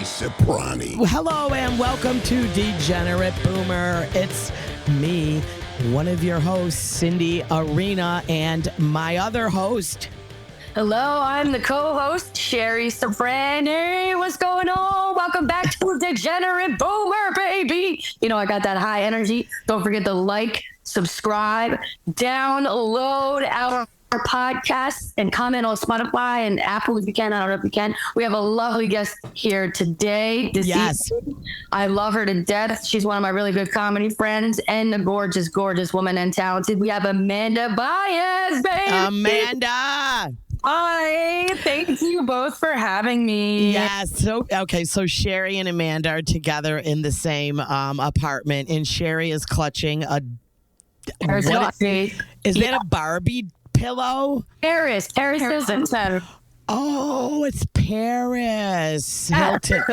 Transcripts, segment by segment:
Soprani. Hello and welcome to Degenerate Boomer. It's me, one of your hosts, Cindy Arena, and my other host. Hello, I'm the co-host, Sherry Soprani. What's going on? Welcome back to Degenerate Boomer, baby. You know, I got that high energy. Don't forget to like, subscribe, download our podcast, and comment on Spotify and Apple if you can. I don't know if you can. We have a lovely guest here today. Yes. I love her to death. She's one of my really good comedy friends and a gorgeous, gorgeous woman and talented. We have Amanda Baez, baby. Amanda. Hi, thank you both for having me. Yes. So Sherry and Amanda are together in the same apartment, and Sherry is clutching a. Is that a Barbie pillow? Paris isn't. Oh, it's Paris Hilton.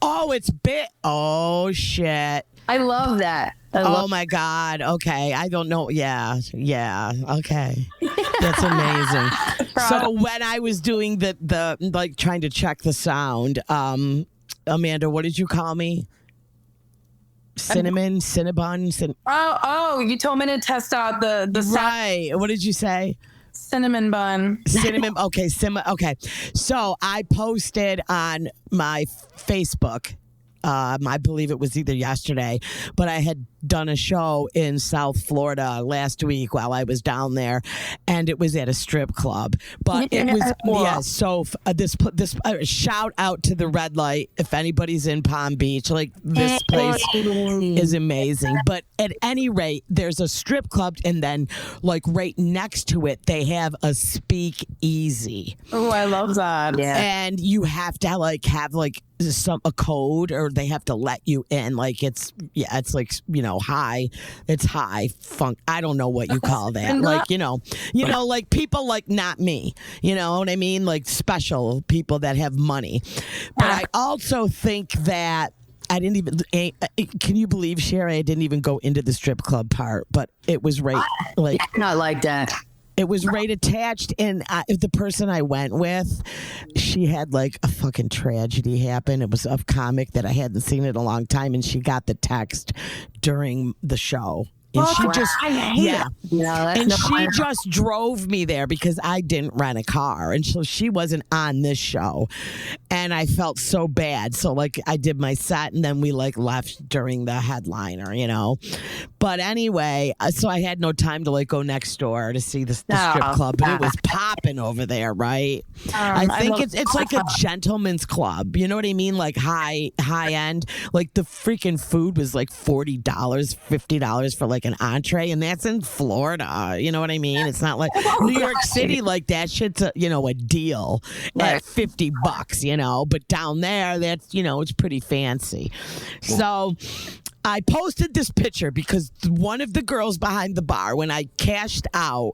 Oh, it's bit. Oh shit. I love that. Oh my God. Okay. I don't know. Yeah. Okay. That's amazing. So when I was doing the like trying to check the sound, Amanda, what did you call me? Cinnabon. Oh, you told me to test out the sound. Right. What did you say? Cinnamon bun. Cinnamon. Okay. Okay. So I posted on my Facebook. I believe it was either yesterday, but I had done a show in South Florida last week while I was down there, and it was at a strip club. But it was So this shout out to the Red Light if anybody's in Palm Beach. Like this place is amazing. But at any rate, there's a strip club, and then like right next to it, they have a speak easy. Oh, I love that. Yeah. And you have to have a code, or they have to let you in. Like it's like, high. It's high funk. I don't know what you call that. Like, like people like not me. You know what I mean? Like special people that have money. But I also think that I didn't even. Can you believe, Sherry? I didn't even go into the strip club part, but it was right. Not like that. It was right attached, and the person I went with, she had like a fucking tragedy happen. It was a comic that I hadn't seen in a long time, and she got the text during the show. And she just drove me there because I didn't rent a car, and so she wasn't on this show, and I felt so bad. So like I did my set, and then we like left during the headliner, But anyway, so I had no time to like go next door to see the strip club, but it was popping over there, right? I think it's like a gentleman's club. You know what I mean? Like high end. Like the freaking food was like $40, $50 for like an entree, and that's in Florida. You know what I mean? It's not like New York City. Like that shit's a deal at $50. But down there, that's it's pretty fancy. So I posted this picture because one of the girls behind the bar, when I cashed out,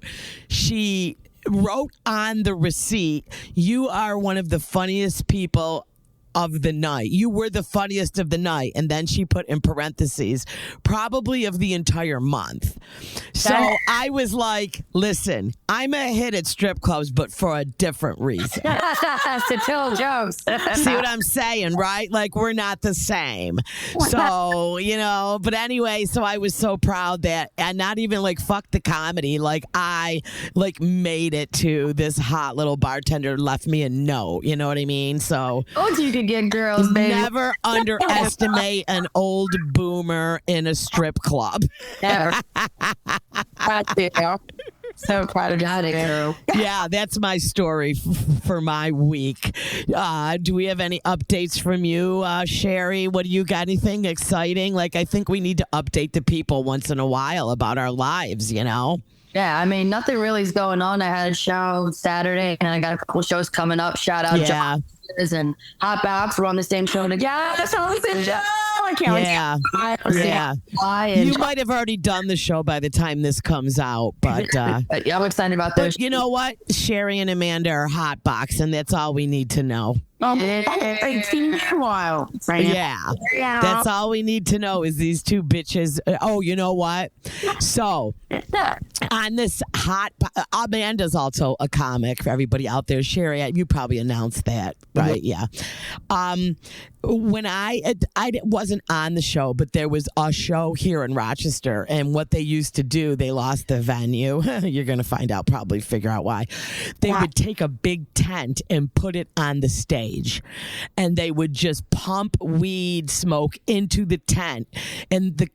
she wrote on the receipt, "You are one of the funniest people of the night. You were the funniest of the night." And then she put in parentheses, "probably of the entire month." So I was like, listen, I'm a hit at strip clubs, but for a different reason. To tell jokes. See what I'm saying, right? Like we're not the same. So, but anyway, so I was so proud that, and not even like fuck the comedy. Like I like made it to this hot little bartender, left me a note. You know what I mean? So you could get girls, baby. Never underestimate an old boomer in a strip club. Never. So proud of you. Yeah, that's my story for my week. Do we have any updates from you, Sherry? What do you got? Anything exciting? Like, I think we need to update the people once in a while about our lives, Yeah, I mean, nothing really is going on. I had a show Saturday, and I got a couple shows coming up. Shout out John and Hot Box. We're on the same show together. That's all I can't wait. You might have already done the show by the time this comes out, but I'm excited about this. You know what? Sherry and Amanda are Hot Box, and that's all we need to know. Wow. Yeah. That's all we need to know is these two bitches. Oh, you know what? So on this Amanda's also a comic for everybody out there. Sherry, you probably announced that, right? Yeah. When I wasn't on the show, but there was a show here in Rochester, and what they used to do, they lost the venue. You're going to find out, probably figure out why. They would take a big tent and put it on the stage, and they would just pump weed smoke into the tent. And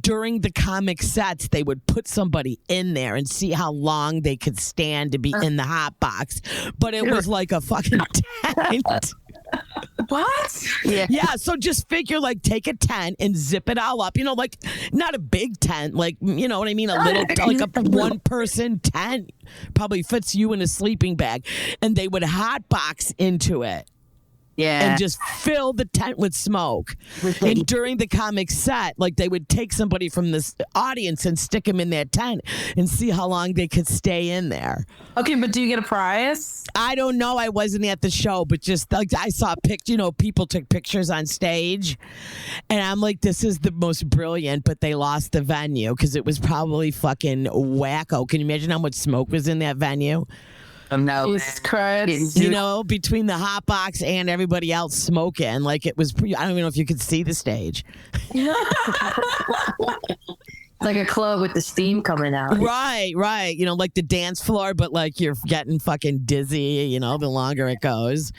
during the comic sets, they would put somebody in there and see how long they could stand to be in the hot box. But it was like a fucking tent. What? Yeah, so just figure take a tent and zip it all up. Not a big tent, you know what I mean? A little, like a one person tent probably fits you in a sleeping bag. And they would hot box into it. Yeah. And just fill the tent with smoke. And during the comic set, they would take somebody from this audience and stick them in their tent and see how long they could stay in there. Okay, but do you get a prize? I don't know. I wasn't at the show, but just I saw people took pictures on stage, and I'm like, this is the most brilliant. But they lost the venue because it was probably fucking wacko. Can you imagine how much smoke was in that venue? No. Jesus Christ. Between the hot box and everybody else smoking, it was. I don't even know if you could see the stage. Like a club with the steam coming out. Right. Like the dance floor, but you're getting fucking dizzy, the longer it goes.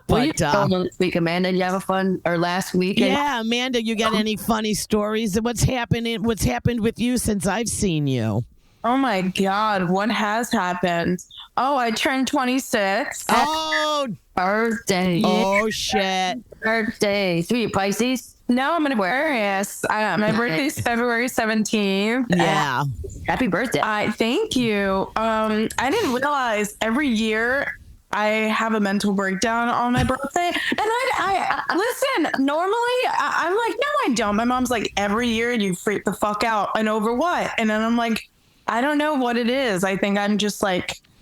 But this week, Amanda, you have a fun last weekend? Yeah, Amanda, you got any funny stories? What's happened with you since I've seen you? Oh my God, what has happened? Oh, I turned 26. Oh, birthday. Oh, shit. Birthday. So you Pisces? No, I'm an Aquarius. My birthday's February 17th. Yeah. Happy birthday. Thank you. I didn't realize every year I have a mental breakdown on my birthday. And I listen, normally I'm like, no, I don't. My mom's like, every year you freak the fuck out. And over what? And then I'm like, I don't know what it is. I think I'm just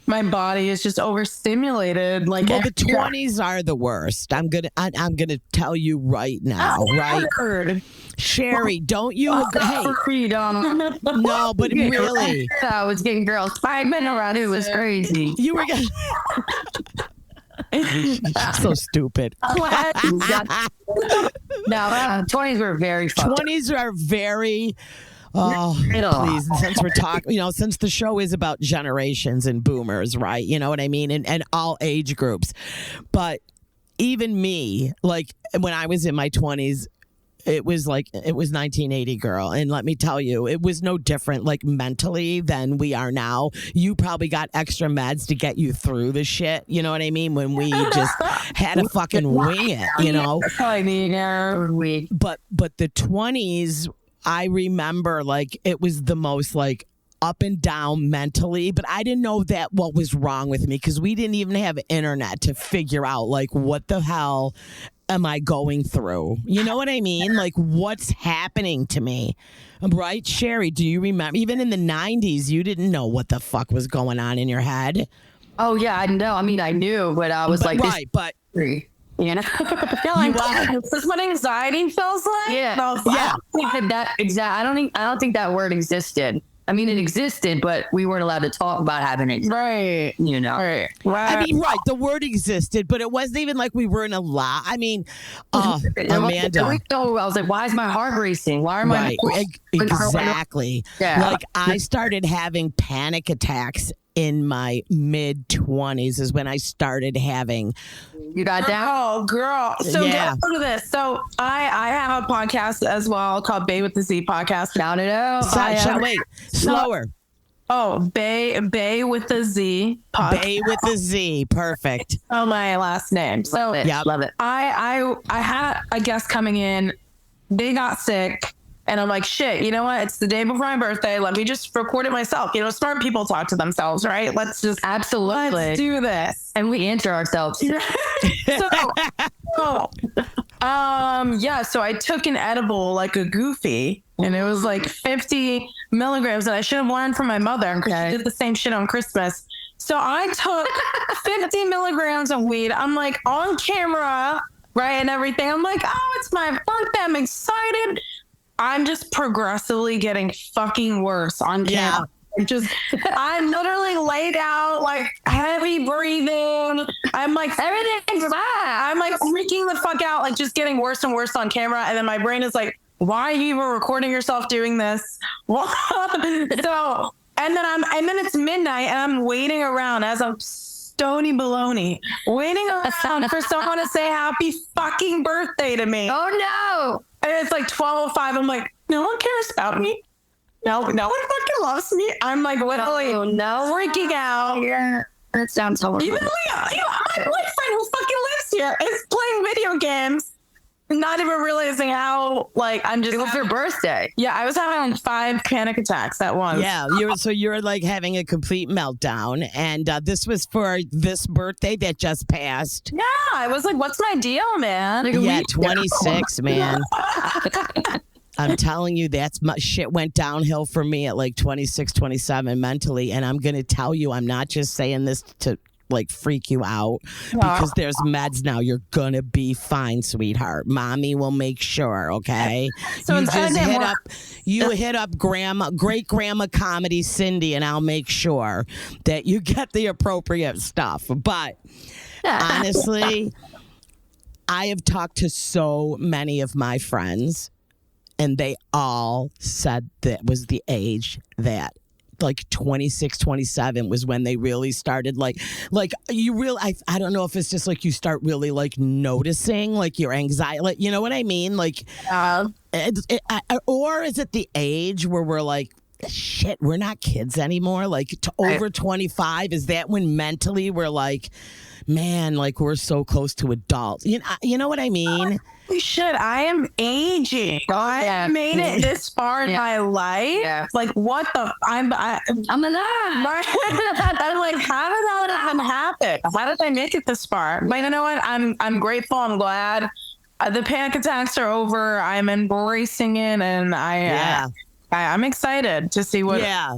my body is just overstimulated. Well, the 20s are the worst. I'm gonna tell you right now, right? Sherry, don't you agree? No, but really, I was getting girls 5 minutes around. It was crazy. You were so stupid. No, 20s were very fun. 20s are very. Oh, please. And since we're talking, since the show is about generations and boomers, right? You know what I mean? And all age groups. But even me, when I was in my 20s, it was 1980, girl. And let me tell you, it was no different mentally than we are now. You probably got extra meds to get you through the shit. You know what I mean? When we just had to fucking wing it, But the 20s, I remember it was the most up and down mentally, but I didn't know what was wrong with me because we didn't even have internet to figure out what the hell am I going through? You know what I mean? What's happening to me? Right, Sherry? Do you remember? Even in the 90s, you didn't know what the fuck was going on in your head. Oh yeah, I know. I mean, I knew, but I was but. This is what anxiety feels like. Yeah. I don't think that word existed. I mean, it existed, but we weren't allowed to talk about having it. Right. Right. I mean, right. The word existed, but it wasn't even we were in a lot. I mean, Amanda. I was like, why is my heart racing? Why am I? Exactly. Yeah. I started having panic attacks in my mid 20s is when I started having. You got that? Oh, girl. So look at this. So I have a podcast as well called Bae with the Z podcast. Shout it out. Wait, slower. Oh, Bae with the Z podcast. Bae with the Z. Perfect. Oh, my last name. So love it. I had a guest coming in. They got sick. And I'm like, shit, you know what? It's the day before my birthday. Let me just record it myself. Smart people talk to themselves, right? Let's do this. And we answer ourselves. So I took an edible like a goofy, and it was 50 milligrams, and I should have learned from my mother because she did the same shit on Christmas. So I took 50 milligrams of weed. I'm like on camera, right, and everything. I'm like, oh, it's my birthday. I'm excited. I'm just progressively getting fucking worse on camera. I'm literally laid out, like heavy breathing. I'm like, everything's fine. I'm like freaking the fuck out, like just getting worse and worse on camera. And then my brain is like, why are you even recording yourself doing this? So, and then it's midnight and I'm waiting around as a stony baloney, waiting around for someone to say happy fucking birthday to me. Oh no. And it's like 12:05. I'm like, no one cares about me. No one fucking loves me. I'm like literally freaking out. Yeah, that sounds horrible. Even my boyfriend who fucking lives here is playing video games, not even realizing how, like, I'm just. It was your birthday. Yeah, I was having like 5 panic attacks at once. Yeah, you're like having a complete meltdown, and this was for this birthday that just passed. Yeah, I was like, what's my deal, man? Like, yeah, 26, man. I'm telling you, shit went downhill for me at like 26, 27 mentally. And I'm going to tell you, I'm not just saying this to like freak you out because there's meds now. You're going to be fine, sweetheart. Mommy will make sure, okay? So you hit up great grandma comedy Cindy, and I'll make sure that you get the appropriate stuff. But honestly, I have talked to so many of my friends, and they all said that was the age that like 26, 27 was when they really started like you really, I don't know if it's just like you start really like noticing like your anxiety, like, you know what I mean? Like, or is it the age where we're like, shit, we're not kids anymore? Like over 25, is that when mentally we're like, man, like we're so close to adults? You know what I mean? Shit, I am aging. I made it this far in my life. Yeah. Like, what the? I'm alive. I'm like, how did all that happen? How did I make it this far? But you know what? I'm grateful. I'm glad. The panic attacks are over. I'm embracing it, and I'm excited to see what. Yeah.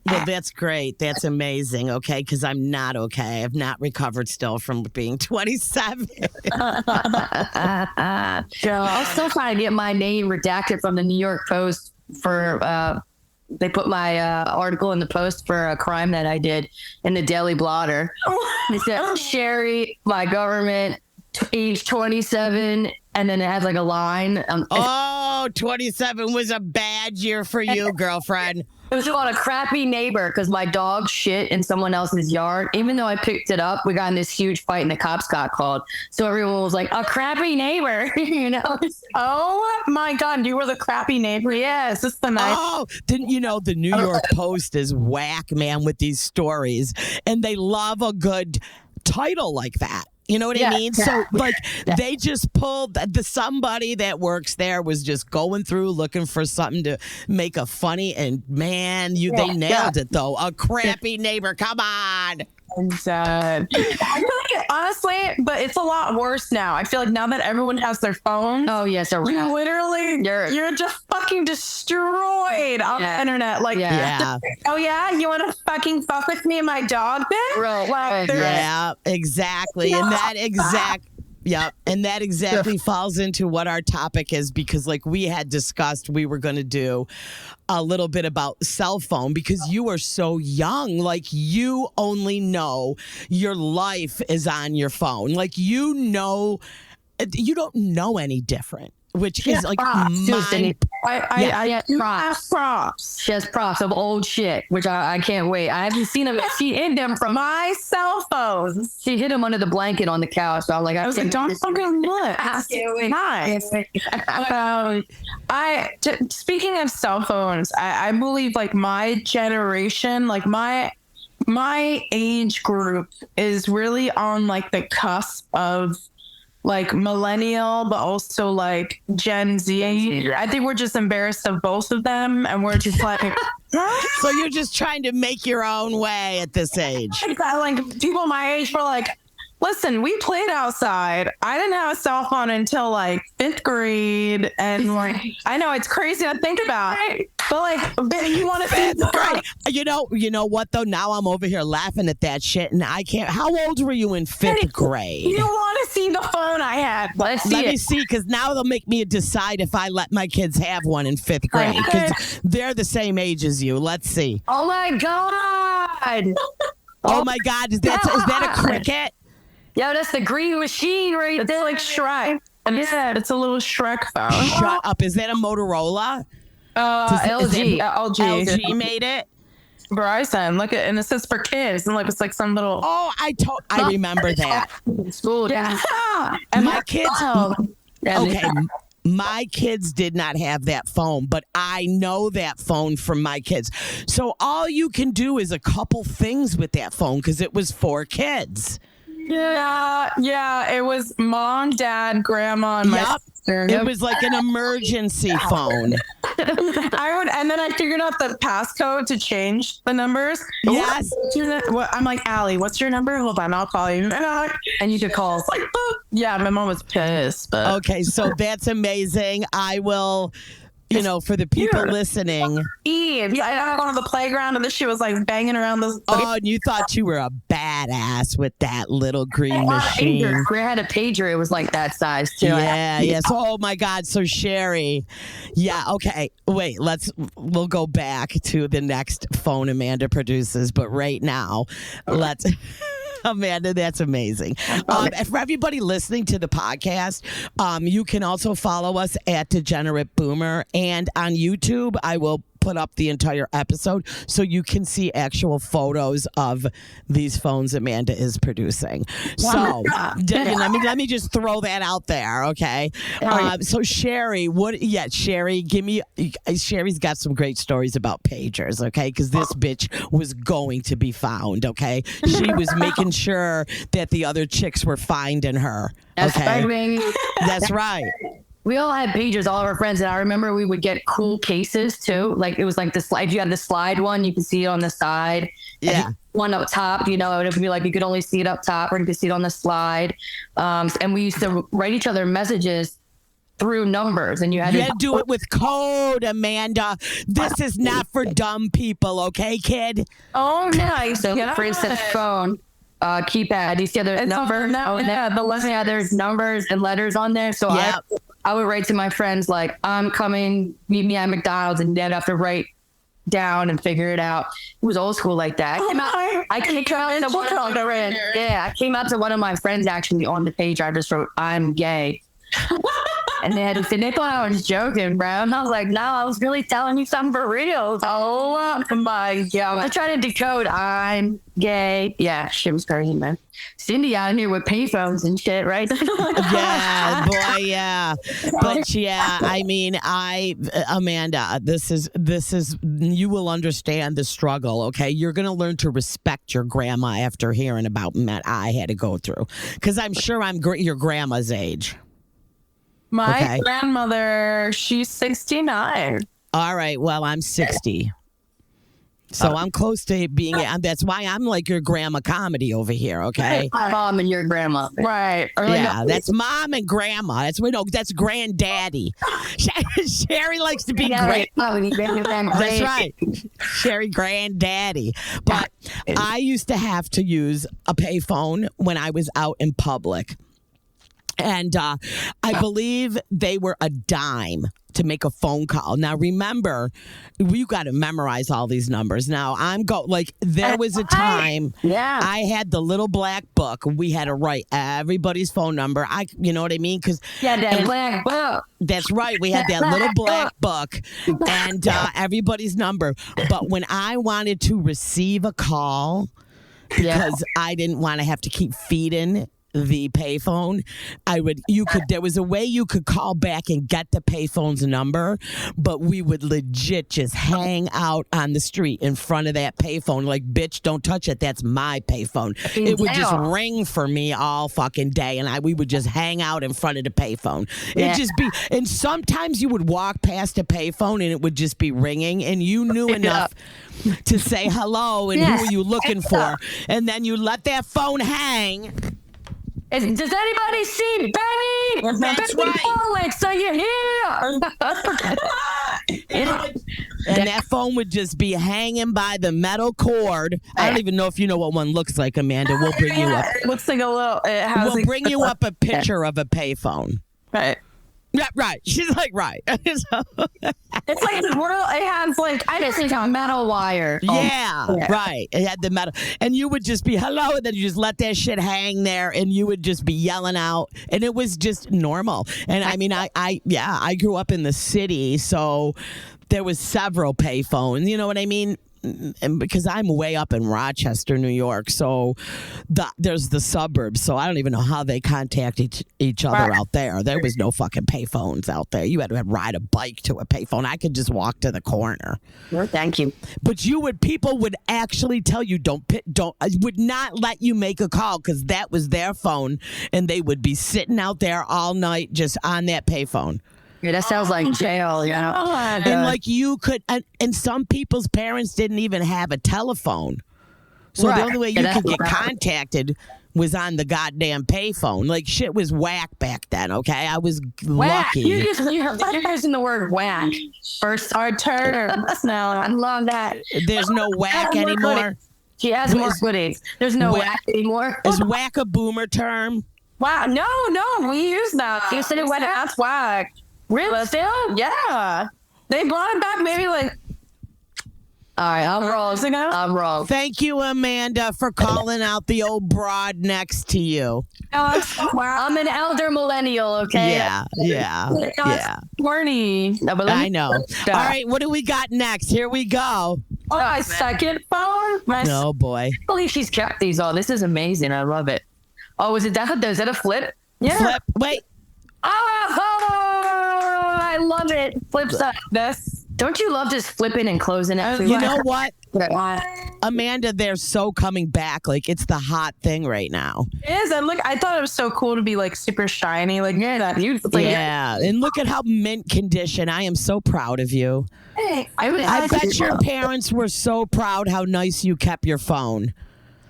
Well, that's great. That's amazing. Okay, because I'm not okay. I've not recovered still from being 27. I'll still try to get my name redacted from the New York Post for. They put my article in the Post for a crime that I did in the Daily Blotter. They said, Sherry, my government, age 27, and then it has like a line. 27 was a bad year for you, girlfriend. It was called a crappy neighbor because my dog shit in someone else's yard. Even though I picked it up, we got in this huge fight and the cops got called. So everyone was like, a crappy neighbor, you know? Oh my God, you were the crappy neighbor. Yes, it's the nice. Oh, didn't you know the New York Post is whack, man, with these stories, and they love a good title like that. You know what I mean? So, like, they just pulled somebody that works there was just going through looking for something to make a funny, and man, they nailed it though. A crappy neighbor, come on. I feel like, honestly, but it's a lot worse now. I feel like now that everyone has their phones. Oh yes, you literally you're just fucking destroyed on the internet. Like, oh yeah, you want to fucking fuck with me and my dog, bitch? Right. Yeah, exactly, and that exact. Yep. And that exactly falls into what our topic is, because like we had discussed, we were going to do a little bit about cell phone because you are so young. Like you only know your life is on your phone. Like, you don't know any different. Which is like props. Props. She has props of old shit, which I can't wait. I haven't seen them. She hid them from my cell phones. She hid them under the blanket on the couch. So I was like, don't fucking look. Nice. Speaking of cell phones, I believe like my generation, like my age group is really on like the cusp of like millennial, but also like Gen Z. I think we're just embarrassed of both of them, and we're just like, so you're just trying to make your own way at this age. Like people my age were like, listen, we played outside. I didn't have a cell phone until like 5th grade, and like I know it's crazy to think about. But you want to see the Great. You know what though? Now I'm over here laughing at that shit, and I can't. How old were you in fifth grade? You want to see the phone I had? Let's see Let me it. see, because now they'll make me decide if I let my kids have one in fifth grade, because they're the same age as you. Let's see. Oh my God. Oh my God, is that a cricket? Yo, that's the green machine right there. It's like Shrek. Yeah, it's a little Shrek phone. Shut up. Is that a Motorola? LG. LG made it? Verizon. Look at, and it says for kids, and it's like some little. Oh, I remember that. School. Yeah. And my kids. Yeah, Okay. My kids did not have that phone, but I know that phone from my kids. So all you can do is a couple things with that phone because it was for kids. Yeah. It was mom, dad, grandma, and my sister. It was like an emergency phone. And then I figured out the passcode to change the numbers. Yes. I'm like, Allie, what's your number? Hold on, I'll call you. And you could call. It's like, boop. Yeah, my mom was pissed. But Okay, so that's amazing. I will, for the people listening. Eve, I went on the playground and then she was like banging around this. Oh, and you thought you were a badass with that little green machine. We had a pager. It was like that size too. Yeah. So, oh my God. So Sherry, okay. Wait, we'll go back to the next phone Amanda produces, but right now, let's. Amanda, that's amazing. For everybody listening to the podcast, you can also follow us at Degenerate Boomer, and on YouTube, I will put up the entire episode so you can see actual photos of these phones Amanda is producing. So let me just throw that out there, okay? So Sherry, Sherry's got some great stories about pagers, okay? Because this bitch was going to be found, okay? She was making sure that the other chicks were finding her, okay? That's right. We all had pagers, all of our friends, and I remember we would get cool cases too. Like it was like the slide. You had the slide one, you could see it on the side. Yeah. One up top, it would be like you could only see it up top, or you could see it on the slide. And we used to write each other messages through numbers, and you had to do it with code, Amanda. This is not for dumb people, okay, kid? Oh, nice. So, for instance, phone. Keypad. You see there's numbers. The left hand there's numbers and letters on there. So I would write to my friends like, I'm coming, meet me at McDonald's, and they'd have to write down and figure it out. It was old school like that. I came out to one of my friends actually on the page. I just wrote, I'm gay. And they thought I was joking, bro. And I was like, no, I was really telling you something for real. Oh my God. I tried to decode, I'm gay. Yeah, shit was crazy, man. Cindy out here with payphones and shit, right? Yeah, boy, yeah. But I mean, Amanda, this is, you will understand the struggle, okay? You're going to learn to respect your grandma after hearing about what I had to go through. Because I'm sure I'm your grandma's age. My grandmother, she's 69. All right. Well, I'm 60. So I'm close to being, that's why I'm like your grandma comedy over here, okay? Mom and your grandma. Right. That's mom and grandma. That's granddaddy. Sherry likes to be That's right. Sherry granddaddy. But I used to have to use a payphone when I was out in public. And I believe they were a dime to make a phone call. Now, remember, you got to memorize all these numbers. Now, there was a time I had the little black book. We had to write everybody's phone number. You know what I mean? That black book. That's right. We had that little black book and everybody's number. But when I wanted to receive a call, because I didn't want to have to keep feeding the payphone, there was a way you could call back and get the payphone's number, but we would legit just hang out on the street in front of that payphone like, bitch, don't touch it, that's my payphone. It would just ring for me all fucking day, and we would just hang out in front of the payphone. It'd just be, and sometimes you would walk past a payphone and it would just be ringing, and you knew enough to say hello and who are you looking for, and then you let that phone hang. Does anybody see Benny? That's right. Alex, are you here? And that phone would just be hanging by the metal cord. I don't even know if you know what one looks like, Amanda. We'll bring you up. It looks like a little. We'll bring you up a picture of a payphone. Right. Yeah, right. She's like, right. It's like the world. It has like I just think a metal wire. Yeah, right. It had the metal. And you would just be, hello, and then you just let that shit hang there, and you would just be yelling out. And it was just normal. And I mean, I grew up in the city, so there was several payphones. You know what I mean? And because I'm way up in Rochester, New York, so there's the suburbs, so I don't even know how they contact each other out there. There was no fucking payphones out there. You had to ride a bike to a payphone. I could just walk to the corner. No, thank you. But people would actually tell you would not let you make a call because that was their phone, and they would be sitting out there all night just on that payphone. Yeah, that sounds like jail, you know? And like you could, and some people's parents didn't even have a telephone. So the only way you could get contacted was on the goddamn payphone. Like shit was whack back then, okay? I was lucky. You're using the word whack. First our turn. No, I love that. There's no whack anymore. She has more goodies. There's no whack anymore. Is whack a boomer term? Wow. No, we use that. You said it went That's whack. Really? Still? Yeah. They brought it back maybe like. All right, I'm wrong. I'm wrong. Thank you, Amanda, for calling out the old broad next to you. I'm an elder millennial, okay? Yeah. Corny. No, but I know. All right, what do we got next? Here we go. My second phone. Oh, boy. I believe she's kept these all. This is amazing. I love it. Oh, is that a flip? Yeah. Flip. Wait. Oh, I love it. Flip side. Don't you love just flipping and closing it? You know what? Amanda, they're so coming back. Like, it's the hot thing right now. It is. And look, I thought it was so cool to be like super shiny. Like, that beautiful. Yeah. And look at how mint condition. I am so proud of you. Hey, I bet your parents were so proud how nice you kept your phone.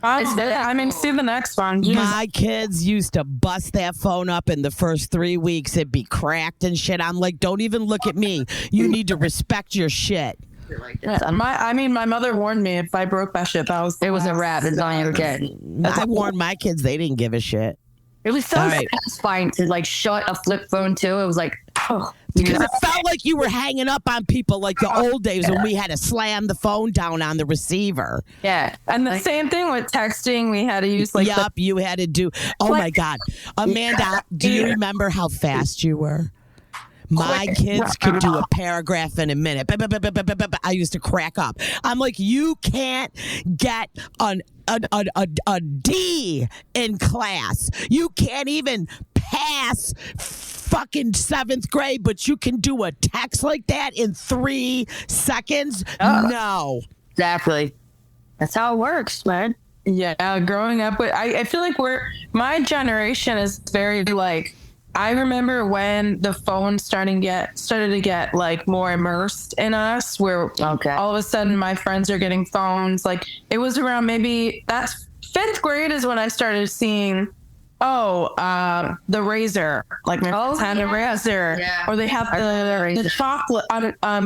I mean, see the next one. My kids used to bust that phone up in the first 3 weeks. It'd be cracked and shit. I'm like, don't even look at me. You need to respect your shit. My mother warned me if I broke that shit, it was a wrap. It's not even okay. I warned my kids. They didn't give a shit. It was so satisfying to like shut a flip phone too. It was like, because it felt like you were hanging up on people like the old days when we had to slam the phone down on the receiver. Yeah. And the same thing with texting. We had to use like. Yup, you had to do. Oh my God. Amanda, do you remember how fast you were? My kids could do a paragraph in a minute. I used to crack up. I'm like, you can't get a D in class. You can't even pass fucking 7th grade, but you can do a text like that in 3 seconds? No. Exactly. That's how it works, man. Yeah, growing up with, I feel like my generation is very like, I remember when the phone started to get like more immersed in us, where all of a sudden my friends are getting phones. Like it was around maybe that's 5th grade is when I started seeing, the razor. Like my friends had a razor, or they have the chocolate on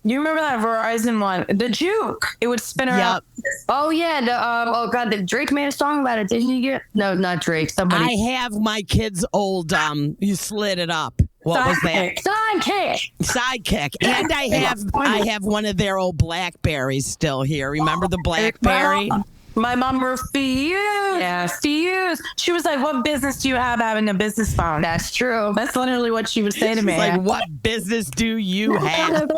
You remember that Verizon one, the Juke? It would spin around. Oh yeah, the Drake made a song about it. Didn't you get? No, not Drake. Somebody. I have my kid's old. You slid it up. What was that? Sidekick. And I have one of their old Blackberries still here. Remember the Blackberry? My mom refused. Yeah, refused. She was like, "What business do you have having a business phone?" That's true. That's literally what she would say to me. Like, what business do you have?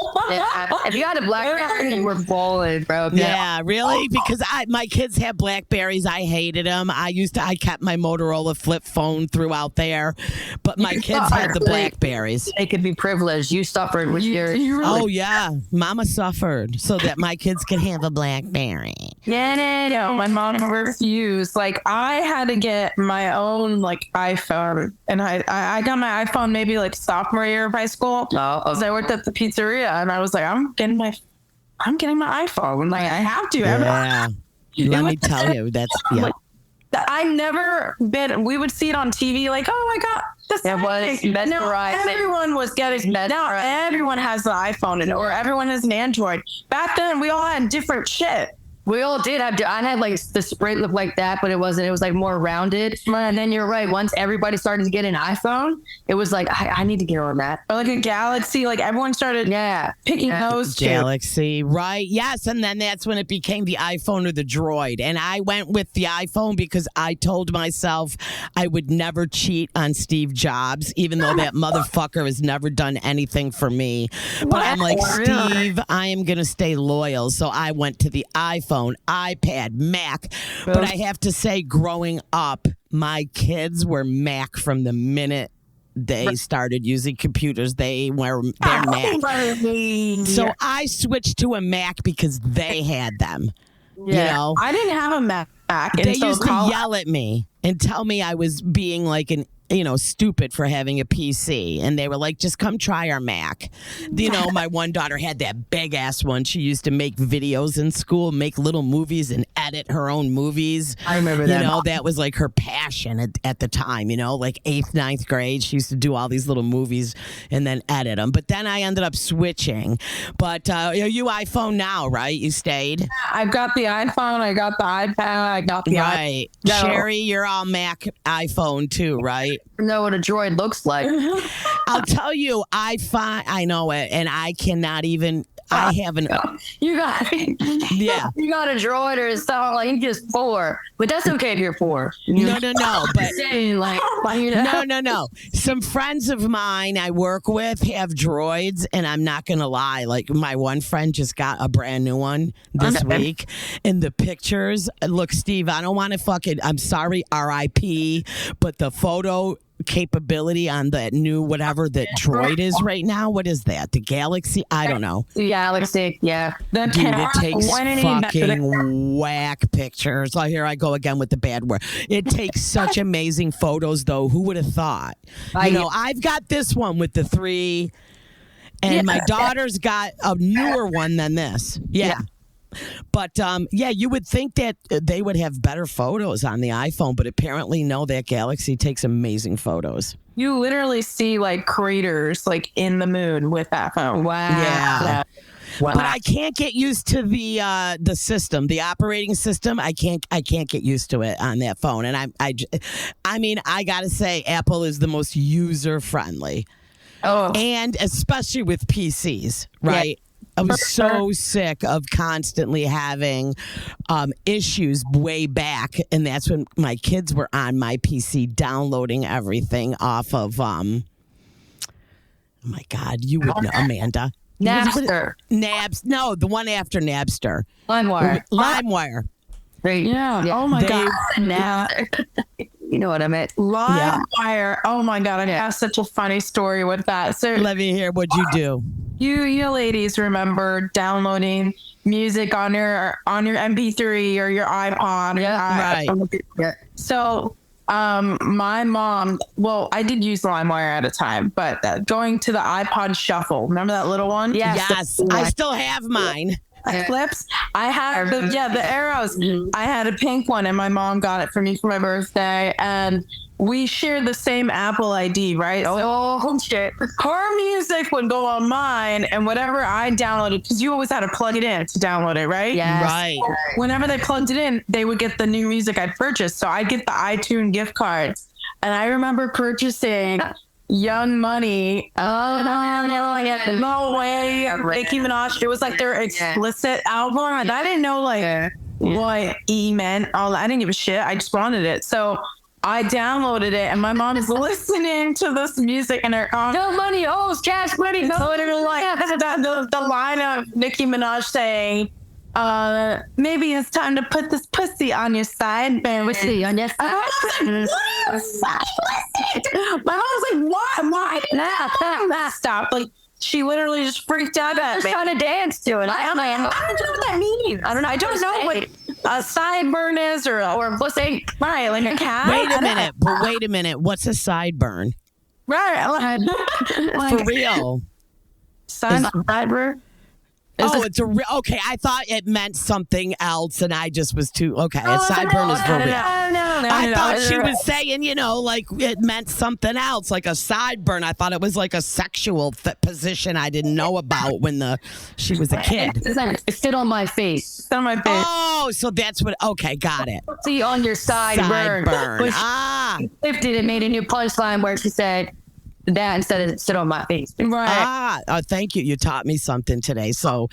If you had a Blackberry, you were bowling, bro. Yeah, really? Because my kids had Blackberries. I hated them. I kept my Motorola flip phone throughout there, but my kids had the Blackberries. They could be privileged. You suffered with your. Oh yeah, Mama suffered so that my kids could have a Blackberry. Yeah, my mom refused. Like I had to get my own like iPhone, and I got my iPhone maybe like sophomore year of high school. Because I worked at the pizzeria, and I was like, I'm getting my iPhone. Like I have to. Yeah. Let me tell you, that's I never been. We would see it on TV, like, oh, I got It was now mesmerizing. everyone was getting now everyone has an iPhone or everyone has an Android. Back then we all had different shit. We all did have. I had like the spray look like that, but it wasn't. It was like more rounded. And then you're right. Once everybody started to get an iPhone, it was like I need to get on that. Or like a Galaxy. Like everyone started picking those two. Galaxy, right? Yes, and then that's when it became the iPhone or the Droid. And I went with the iPhone because I told myself I would never cheat on Steve Jobs, even though that motherfucker has never done anything for me. But I'm like, Steve, I am gonna stay loyal. So I went to the iPhone, iPad, Mac. But I have to say, growing up, my kids were Mac from the minute they started using computers. They're Mac. So I switched to a Mac because they had them. You know, I didn't have a Mac. They used to yell at me and tell me I was being like stupid for having a PC. And they were like, just come try our Mac. My one daughter had that big ass one. She used to make videos in school, make little movies and edit her own movies. I remember that. That was like her passion at the time, like 8th, 9th grade. She used to do all these little movies and then edit them. But then I ended up switching. But you iPhone now, right? You stayed? I've got the iPhone. I got the iPad. I got the Right. Sherry, you're all Mac iPhone too, right? Know what a droid looks like. I'll tell you, I know it, and I cannot even. I haven't. You got You got a droid or something like you're just 4, but that's okay if you're 4. No, but no. Some friends of mine I work with have droids, and I'm not gonna lie. Like my one friend just got a brand new one this week, and the pictures. Look, Steve, I don't want to I'm sorry, R.I.P. But the photo capability on that new whatever that droid is right now. What is that? The Galaxy? I don't know. Galaxy, yeah. Dude, it takes fucking whack pictures. Oh, here I go again with the bad word. It takes such amazing photos, though. Who would have thought? I've got this one with the 3, and my daughter's got a newer one than this. Yeah. But, you would think that they would have better photos on the iPhone, but apparently, no, that Galaxy takes amazing photos. You literally see, like, craters, like, in the moon with that phone. Wow. Yeah. Wow. But I can't get used to the system, the operating system. I can't get used to it on that phone. And I got to say, Apple is the most user-friendly. Oh. And especially with PCs, right? Yeah. I was so sick of constantly having issues way back. And that's when my kids were on my PC downloading everything off of, oh my God, you would know, Amanda. Napster. No, the one after Napster. LimeWire. Right. Yeah. Oh my God. Napster. You know what I meant. LimeWire. Yeah. Oh my God. I have such a funny story with that. So let me hear what you do. You ladies remember downloading music on your MP3 or your iPod. Right. Yeah. So my mom, I did use LimeWire at a time, but going to the iPod Shuffle. Remember that little one? Yes. I still have mine. Clips. I have the arrows. I had a pink one, and my mom got it for me for my birthday, and we shared the same Apple ID, right? Oh shit! Her music would go on mine, and whatever I downloaded, because you always had to plug it in to download it, right? Yes. Right. Whenever they plugged it in, they would get the new music I'd purchased. So I'd get the iTunes gift cards, and I remember purchasing Young Money. Oh no way. Nicki Minaj. It was like their explicit album, and I didn't know what E meant. I didn't give a shit. I just wanted it. So I downloaded it, and my mom is listening to this music in her car. No money, cash money. No, literally the line of Nicki Minaj saying, maybe it's time to put this pussy on your side. Pussy on your side. My mom was like, what? Why? Nah, stop. Like, she literally just freaked out at me. Trying to dance to it. I don't know what that means. I don't know. I don't know what a sideburn is or pussy. Right, like a cat. Wait a minute. What's a sideburn? Right. For real. Sideburn? It's okay. I thought it meant something else, and I just was too okay. A sideburn is for real. I thought she was saying, like it meant something else, like a sideburn. I thought it was like a sexual position I didn't know about when she was a kid. Sit on my face. Sit on my face. Oh, so that's what. Okay, got it. See on your sideburn. Sideburn. She lifted and made a new punchline where she said that instead of sit on my face. Right. Thank you. You taught me something today. So,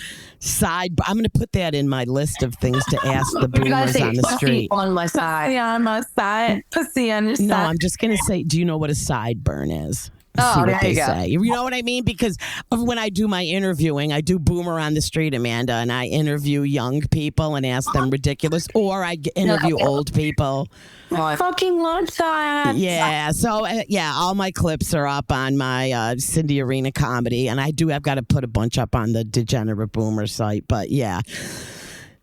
I'm going to put that in my list of things to ask the boomers on the street. On my side. Yeah, on my side. Pussy on your side. No, I'm just going to say, do you know what a sideburn is? Oh, See what there they you go. say. You know what I mean? Because when I do my interviewing, I do Boomer on the Street, Amanda, and I interview young people and ask them ridiculous, or I interview old people. I fucking love that. Yeah. So, all my clips are up on my Cindy Arena comedy, and I've got to put a bunch up on the Degenerate Boomer site. But yeah,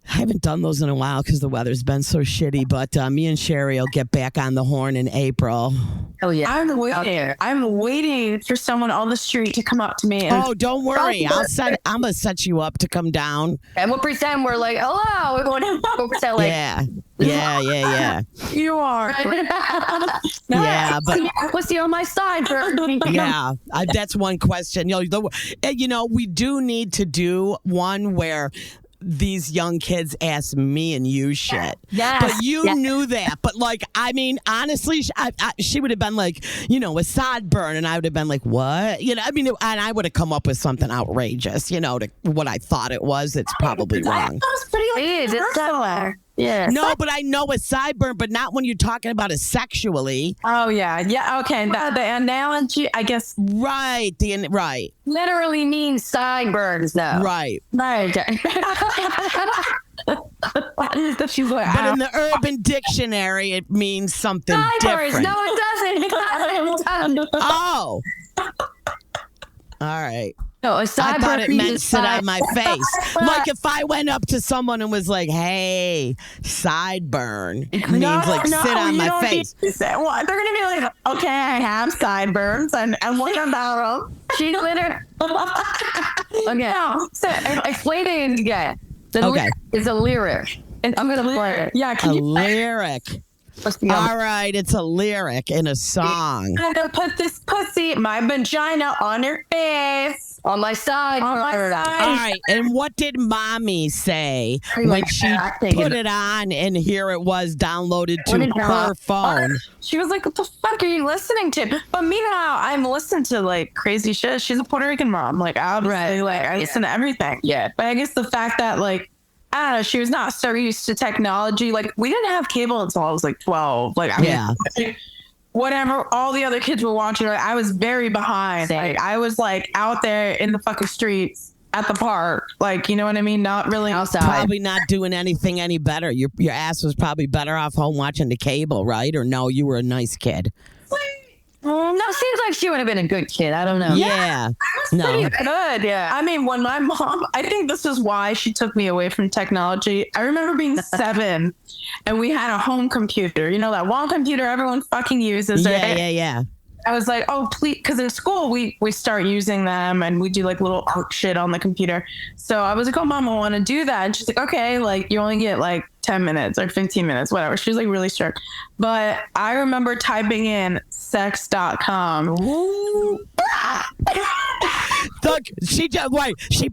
I haven't done those in a while because the weather's been so shitty. But me and Sherry will get back on the horn in April. Oh yeah. I'm waiting for someone on the street to come up to me. And Don't worry. I'm gonna set you up to come down. And we'll pretend we're like, hello. We'll pretend like, Yeah. You are. Yeah, but pussy on my side. yeah, that's one question. We do need to do one where these young kids ask me and you shit. Yes. But you knew that. But honestly, she would have been like, a sideburn. And I would have been like, what? And I would have come up with something outrageous, to what I thought it was. It's probably wrong. That was pretty similar. Yeah. No, but I know a sideburn, but not when you're talking about it sexually. Oh, yeah. Yeah, okay. The analogy, I guess. Right. Right. Literally means sideburns, though. Right. Right. She's like, But in the Urban Dictionary, it means something Sideburns. different. No, it doesn't. Oh. All right. No, a I sideburn thought it meant means sit on my face. Like if I went up to someone and was like, hey, sideburn, it means sit on my face. Well, they're going to be like, okay, I have sideburns and what about them? She literally. Okay. No. So explain it again. Okay. It's a lyric. I'm going to play it. Yeah, A lyric. All right, it's a lyric in a song. I'm going to put this pussy, my vagina, on her face. On my side. On my side. All right, and what did mommy say when she put it on and here it was downloaded to her phone? She was like, what the fuck are you listening to? But meanwhile, I'm listening to crazy shit. She's a Puerto Rican mom. Obviously, I listen to everything. Yeah. But I guess the fact that I don't know, she was not so used to technology. We didn't have cable until I was 12. Whatever all the other kids were watching, I was very behind. I was out there in the fucking streets at the park. You know what I mean? Not really outside. Probably not doing anything any better. Your ass was probably better off home watching the cable, right? Or no, you were a nice kid. No, seems like she would have been a good kid. I don't know. Yeah. Pretty good, yeah. I mean, when my mom, I think this is why she took me away from technology. I remember being 7 and we had a home computer. That one computer everyone fucking uses. Right? Yeah. I was like, oh, please, because in school we start using them and we do little art shit on the computer. So I was like, oh, mom, I want to do that. And she's like, okay, you only get 10 minutes or 15 minutes, whatever. She was really strict. But I remember typing in sex.com. Look, she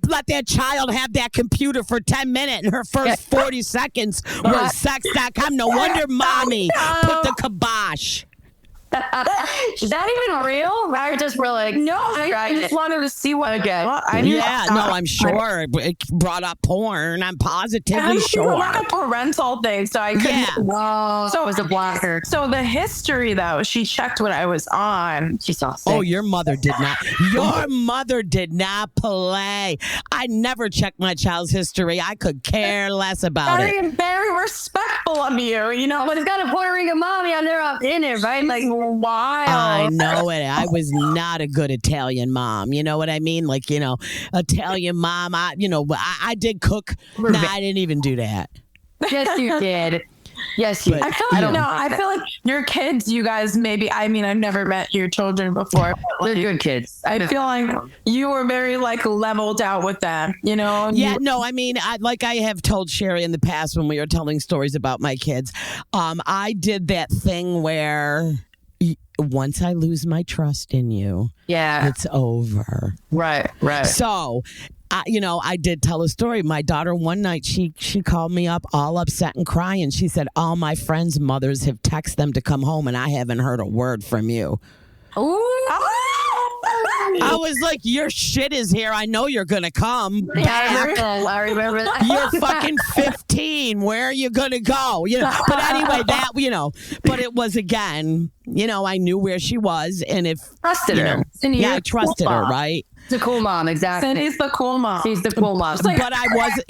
let that child have that computer for 10 minutes and her first 40 seconds was sex.com. No wonder mommy put the kibosh. Is that even real? I just were no, I just wanted to see what again. I'm sure it brought up porn. I'm positively sure. Like a parental thing, so I couldn't. Yeah. So it was a blocker. So the history, though, she checked what I was on. She saw. Oh, your mother did not. Your mother did not play. I never checked my child's history. I could care less about it. Very respectful of you, But it's got a Puerto Rican mommy on there up in it, right? Wild. I know it. I was not a good Italian mom. You know what I mean? Italian mom. I did cook. No, I didn't even do that. Yes, you did. Yes, you. I feel like your kids, you guys, maybe. I mean, I've never met your children before. They're good kids. I feel like you were very like leveled out with them, you know? Yeah, no, I mean, like I have told Sherry in the past when we were telling stories about my kids, I did that thing where once I lose my trust in you, it's over. Right. So, I did tell a story. My daughter one night, she called me up all upset and crying. She said, all my friends' mothers have texted them to come home and I haven't heard a word from you. Ooh. I was like, your shit is here. I know you're going to come. I remember that. You're fucking 15. Where are you going to go? But anyway, but it was again, I knew where she was. And if trusted her. I trusted her, right? The cool mom, exactly. Cindy's the cool mom. She's the cool mom. Like, but I wasn't,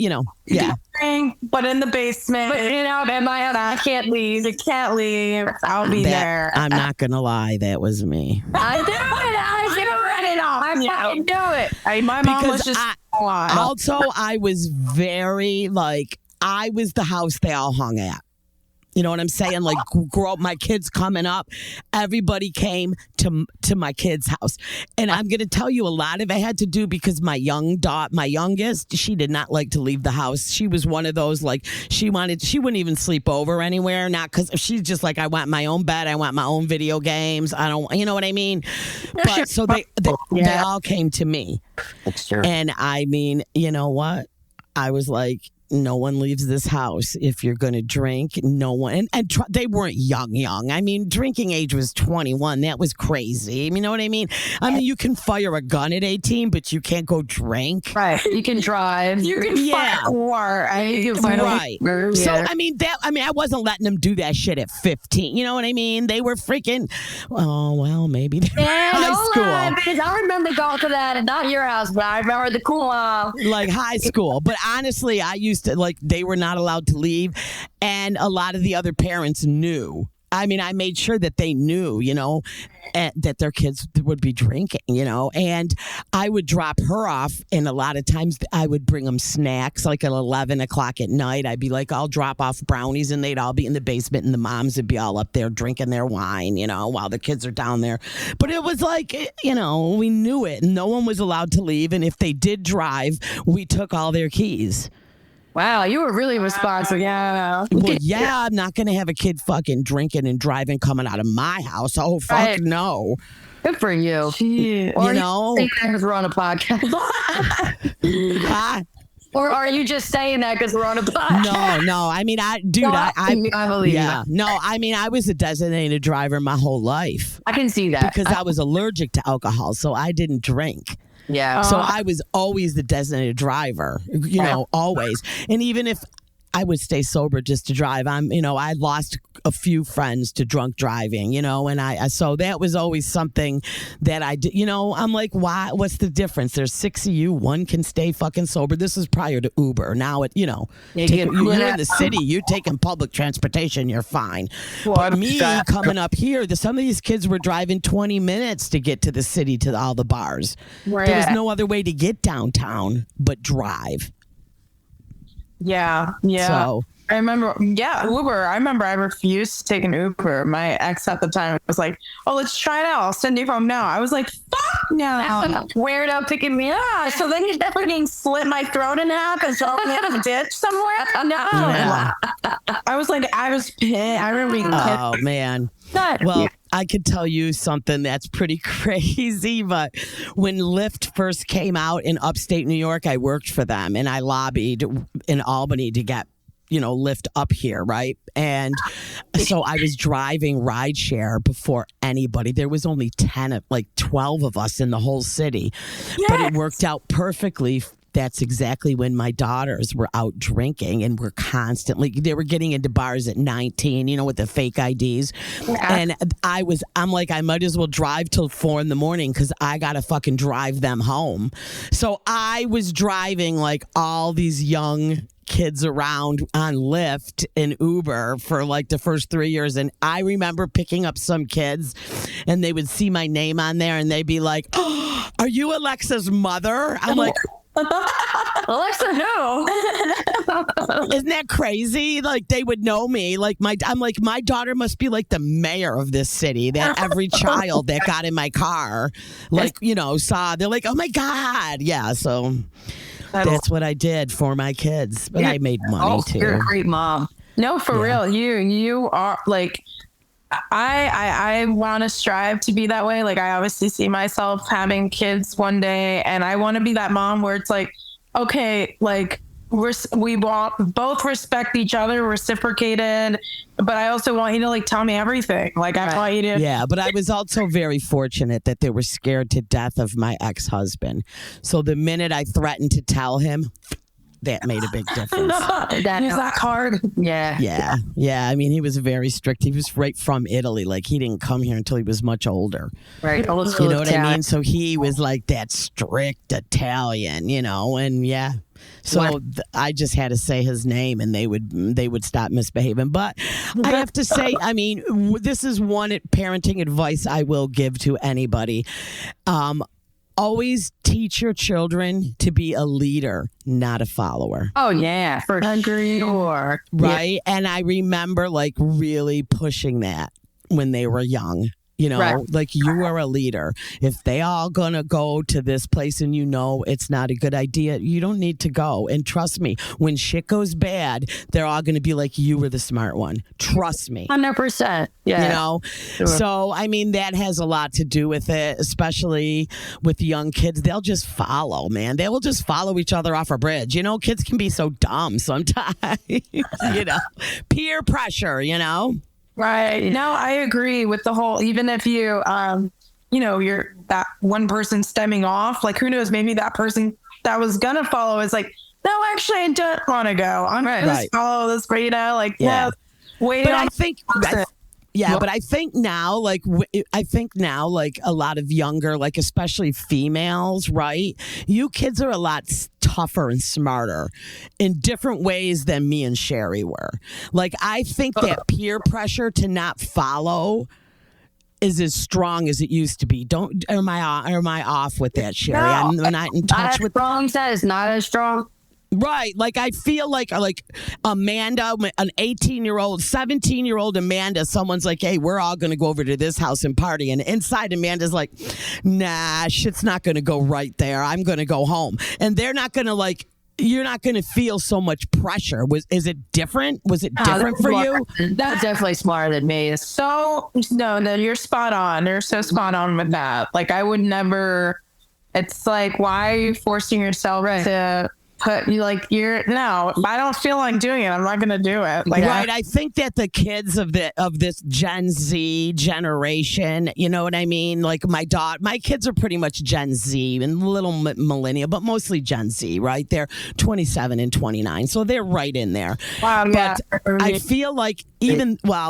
But in the basement. But I can't leave. You can't leave. I'll be there. I'm not going to lie. That was me. I do it. I should have run it off. I fucking do it. My mom was just also, I was very I was the house they all hung at. You know what I'm saying? Like, grow up, my kids coming up, everybody came to my kid's house. And I'm going to tell you, a lot of it had to do because my youngest, she did not like to leave the house. She was one of those, she wouldn't even sleep over anywhere. Not because she's just like, I want my own bed. I want my own video games. I don't, you know what I mean? But so they all came to me. That's true. And I mean, you know what? I was like, no one leaves this house if you're going to drink. No one. And they weren't young. I mean, drinking age was 21. That was crazy. You know what I mean? I mean, you can fire a gun at 18, but you can't go drink. Right. You can drive. You can fight a war. Right. So, I wasn't letting them do that shit at 15. You know what I mean? They were freaking, maybe they're high school. Because I remember going to that, and not your house, but I remember the cool mom. Like high school. But honestly, I used to, they were not allowed to leave. And a lot of the other parents knew. I mean, I made sure that they knew, that their kids would be drinking, and I would drop her off. And a lot of times I would bring them snacks like at 11 o'clock at night. I'd be like, I'll drop off brownies and they'd all be in the basement and the moms would be all up there drinking their wine, while the kids are down there. But it was like, we knew it. No one was allowed to leave. And if they did drive, we took all their keys. Wow, you were really responsible. Yeah. Well, I'm not going to have a kid fucking drinking and driving coming out of my house. Oh, fuck right. No. Good for you. Or, because we're on a podcast. Or are you just saying that because we're on a podcast? No. I mean, I believe that. No, I mean, I was a designated driver my whole life. I can see that. Because I was allergic to alcohol, so I didn't drink. Yeah. So I was always the designated driver, always. And even if I would stay sober just to drive, I lost a few friends to drunk driving, and so that was always something that I did, I'm like, why? What's the difference? There's 6 of you. One can stay fucking sober. This is prior to Uber. Now you're in the city, you're taking public transportation, you're fine. Well, but me coming up here, some of these kids were driving 20 minutes to get to the city, to all the bars. There was no other way to get downtown but drive. Yeah. So I remember, Uber. I remember I refused to take an Uber. My ex at the time was like, "Oh, let's try it out. I'll send you home now." I was like, "Fuck no!" Weirdo picking me up. So then you definitely slit my throat in half and throw me in a ditch somewhere. No. Yeah. I was pissed. I remember being pissed. Oh man. Well, I could tell you something that's pretty crazy, but when Lyft first came out in upstate New York, I worked for them and I lobbied in Albany to get, Lyft up here, right? And so I was driving rideshare before anybody. There was only 12 of us in the whole city, but it worked out perfectly. That's exactly when my daughters were out drinking and were they were getting into bars at 19, with the fake IDs. Yeah. And I'm like, I might as well drive till 4 a.m. because I got to fucking drive them home. So I was driving like all these young kids around on Lyft and Uber for like the first 3 years. And I remember picking up some kids and they would see my name on there and they'd be like, "Oh, are you Alexa's mother?" I'm like, Alexa, no. Isn't that crazy? Like they would know me. I'm like, my daughter must be like the mayor of this city. That every child that got in my car, like, saw, they're like, oh my God. Yeah. So that's what I did for my kids. But I made money too. You're a great mom. No, for real. You are like, I want to strive to be that way. Like I obviously see myself having kids one day, and I want to be that mom where it's like, okay, like we want both respect each other, reciprocated, but I also want you to like tell me everything. Like I want you to. Yeah, but I was also very fortunate that they were scared to death of my ex-husband. So the minute I threatened to tell him, that made a big difference. That hard. Yeah. Yeah. I mean, he was very strict. He was right from Italy. Like he didn't come here until he was much older. Right. You know what I mean? So he was like that strict Italian, and yeah. So I just had to say his name, and they would stop misbehaving. But I have to say, I mean, this is one parenting advice I will give to anybody. Always teach your children to be a leader, not a follower. Oh, yeah. For sure. Right? Yeah. And I remember like really pushing that when they were young. Like you are a leader. If they all gonna go to this place and it's not a good idea, you don't need to go. And trust me, when shit goes bad, they're all gonna be like, you were the smart one. Trust me. 100%. Yeah. Sure. So, I mean, that has a lot to do with it, especially with young kids. They'll just follow, man. They will just follow each other off a bridge. Kids can be so dumb sometimes, peer pressure, Right. No, I agree with the whole, even if you, you're that one person stemming off, like who knows, maybe that person that was going to follow is like, no, actually, I don't want to go. I'm going to follow this Rita. Like, wait. But I think, but I think now, like, a lot of younger, like, especially females, right? You kids are a lot tougher and smarter in different ways than me and Sherry were. Like, I think that peer pressure to not follow is as strong as it used to be. Am I off with that, Sherry? No, I'm not in touch with. Strong says not as strong. Right. Like, I feel like Amanda, an 18-year-old, 17-year-old Amanda, someone's like, hey, we're all going to go over to this house and party. And inside Amanda's like, nah, shit's not going to go right there. I'm going to go home. And they're not going to you're not going to feel so much pressure. Is it different? Was it different for you? That's definitely smarter than me. So, no, you're spot on. You're so spot on with that. Like, I would never, it's like, why are you forcing yourself to put no, I don't feel like doing it. I'm not going to do it. Like, right. I think that the kids of this Gen Z generation, you know what I mean? Like my kids are pretty much Gen Z and little millennial, but mostly Gen Z, right? They're 27 and 29. So they're right in there. Wow. But I feel like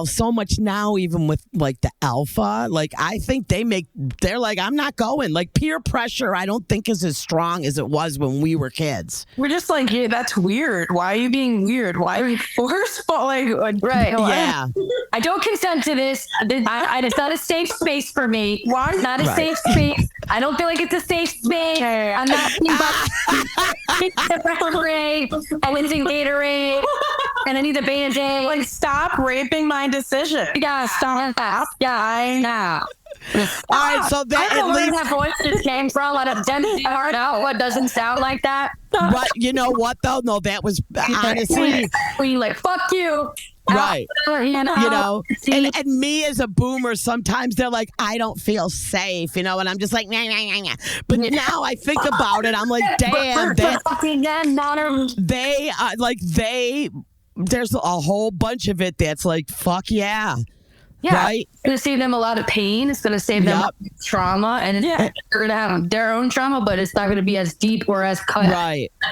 so much now, even with like the alpha, like I think they're like, I'm not going. Like peer pressure, I don't think is as strong as it was when we were kids. We're just like, yeah, that's weird. Why are you being weird? Why are you forceful? Like, right. Yeah. I don't consent to this. It's not a safe space for me. Why? It's not a safe space. I don't feel like it's a safe space. Okay. I'm not rape. I went to Gatorade. And I need a Band-Aid. Like, stop raping my decision. Yeah, stop. Yeah, I know. All right, so that I don't know where that voice just came from. I don't know what doesn't sound like that. But you know what though? No, that was honestly. We like fuck you. Right. You know. And me as a boomer, sometimes they're like, I don't feel safe, and I'm just like, nah, nah, nah, nah. But now I think about it, I'm like, damn, there's a whole bunch of it that's like, fuck yeah. Yeah, right? It's going to save them a lot of pain. It's going to save them trauma, and they're going to have their own trauma, but it's not going to be as deep or as cut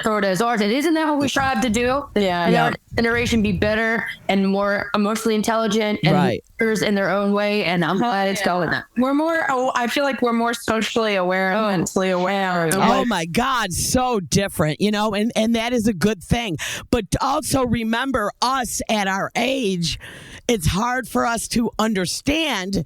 throat as ours. And isn't that what we strive to do? Yeah. Our generation be better and more emotionally intelligent and leaders in their own way. And I'm glad it's going that. I feel like we're more socially aware, mentally aware. Oh my God, so different, and that is a good thing. But also remember us at our age, it's hard for us to understand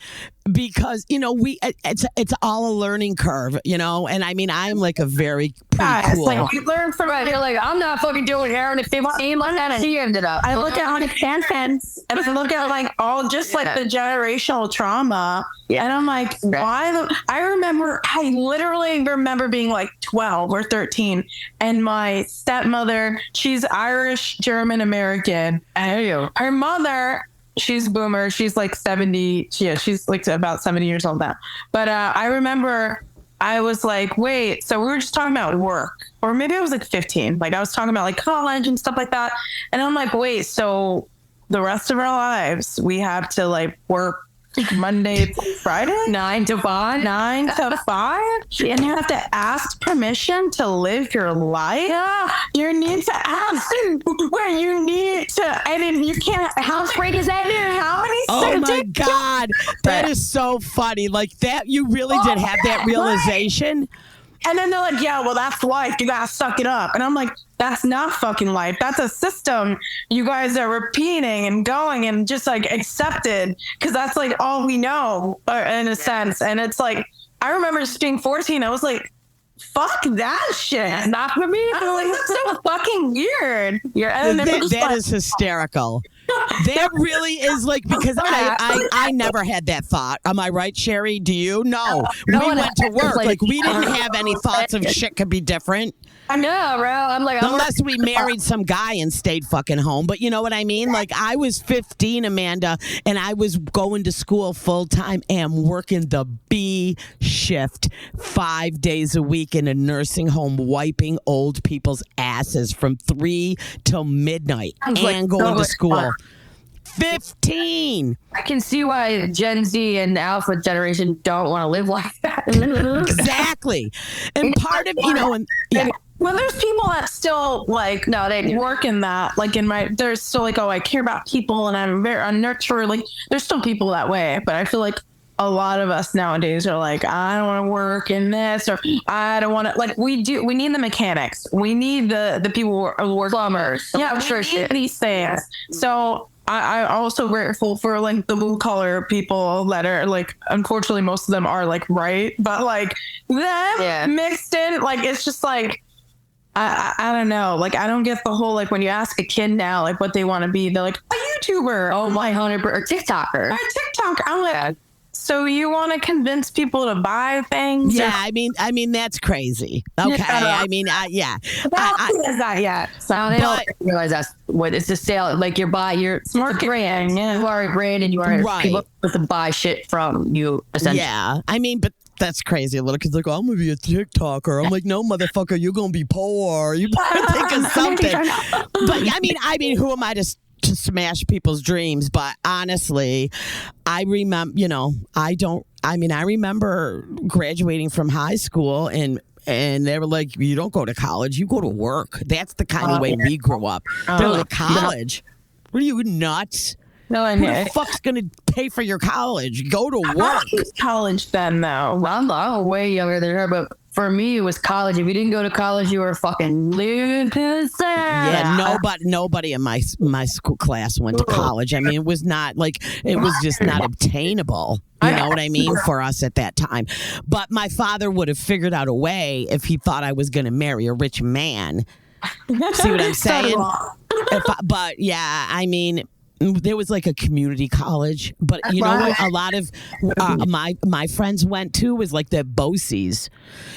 because it's all a learning curve, and I mean I'm like a very Guys, cool. like, we learn from Right, you're like, I'm not fucking doing hair, and if they want me like that, and he ended up. I look at like fans and I look at like all just like the generational trauma. And I'm like, I literally remember being like 12 or 13. And my stepmother, she's Irish, German, American. And her mother, she's boomer. She's like 70. Yeah, she's like about 70 years old now. But I remember I was like, wait, so we were just talking about work, or maybe I was like 15. Like I was talking about like college and stuff like that. And I'm like, wait, so the rest of our lives, we have to like work Monday to Friday? 9 to 5? 9 to 5? And you have to ask permission to live your life? Yeah. You need to ask where you need to, and then you can't, How great is that? how many Oh my God, that is so funny. Like that, you really did have that realization. And then they're like, yeah, well, that's life. You gotta suck it up. And I'm like, that's not fucking life. That's a system you guys are repeating and going and just like accepted, because that's like all we know in a sense. And it's like, I remember just being 14. I was like, fuck that shit. Not for me. I'm like, that's so fucking weird. That is hysterical. That really is like, because I never had that thought. Am I right, Sherry? Do you? No. We went to work. Like we didn't have any thoughts of shit could be different. I know, bro. I'm like, unless we married some guy and stayed fucking home. But you know what I mean? Like I was 15, Amanda, and I was going to school full time and working the B shift 5 days a week in a nursing home, wiping old people's asses from 3 till midnight and going to school. 15. I can see why Gen Z and the Alpha generation don't want to live like that. Exactly. And part of, well, there's people that still like, no, they work in that. Like there's still like, oh, I care about people and I'm nurturing. Like there's still people that way. But I feel like a lot of us nowadays are like, I don't want to work in this, or I don't want to, like we need the mechanics. We need the people who work plumbers. Yeah, we need these things. So I'm also grateful for like the blue collar people that are like, unfortunately, most of them are like right, but like them mixed in, like it's just like I don't know, like I don't get the whole like when you ask a kid now like what they want to be, they're like a YouTuber, oh my 100%, or TikToker, I'm like, so you want to convince people to buy things? Yeah, I mean that's crazy. Okay, I mean, yeah. Is that yet? So they don't realize that's what it's a sale. Like you're smart brand. Yeah, you are a brand, and you are people to buy shit from you. Essentially. Yeah, I mean, but that's crazy. A little kid's like, oh, I'm gonna be a TikToker. I'm like, no, motherfucker, you're gonna be poor. You better think of something. But I mean, who am I to smash people's dreams? But honestly, I remember, I remember graduating from high school and they were like, you don't go to college, you go to work. That's the kind of way we grew up. They're like, college? What are you, nuts? No, I Who mean, the fuck's gonna pay for your college? Go to work. College then, though. I'm way younger than her, but for me, it was college. If you didn't go to college, you were fucking loser. Yeah, nobody in my school class went to college. I mean, it was not like, it was just not obtainable. You know what I mean? For us at that time. But my father would have figured out a way if he thought I was going to marry a rich man. See what I'm saying? But yeah, I mean, there was like a community college, but you know what a lot of my friends went to was like the BOCES,